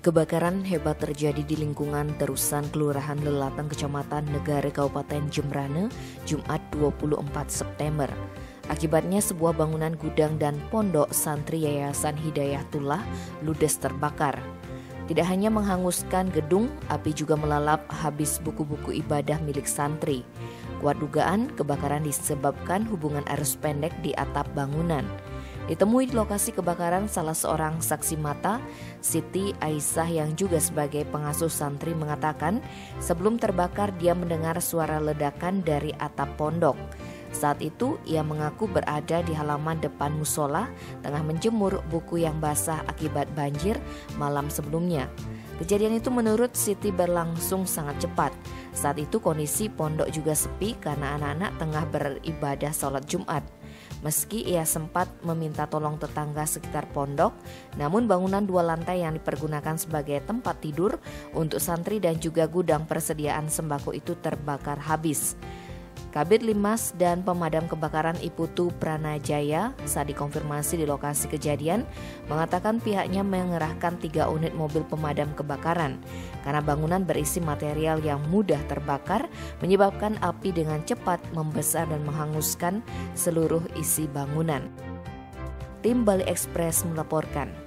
Kebakaran hebat terjadi di lingkungan Terusan Kelurahan Lelatang Kecamatan Negare Kabupaten Jembrane, Jumat 24 September. Akibatnya sebuah bangunan gudang dan pondok santri Yayasan Hidayatullah ludes terbakar. Tidak hanya menghanguskan gedung, api juga melalap habis buku-buku ibadah milik santri. Kuat dugaan kebakaran disebabkan hubungan arus pendek di atap bangunan. Ditemui di lokasi kebakaran salah seorang saksi mata, Siti Aisyah yang juga sebagai pengasuh santri mengatakan sebelum terbakar dia mendengar suara ledakan dari atap pondok. Saat itu ia mengaku berada di halaman depan musola tengah menjemur buku yang basah akibat banjir malam sebelumnya. Kejadian itu menurut Siti berlangsung sangat cepat. Saat itu kondisi pondok juga sepi karena anak-anak tengah beribadah sholat Jumat. Meski ia sempat meminta tolong tetangga sekitar pondok, namun bangunan 2 lantai yang dipergunakan sebagai tempat tidur untuk santri dan juga gudang persediaan sembako itu terbakar habis. Kabid Limas dan Pemadam Kebakaran Iputu Pranajaya saat dikonfirmasi di lokasi kejadian mengatakan pihaknya mengerahkan 3 unit mobil pemadam kebakaran karena bangunan berisi material yang mudah terbakar menyebabkan api dengan cepat membesar dan menghanguskan seluruh isi bangunan. Tim Bali Express melaporkan.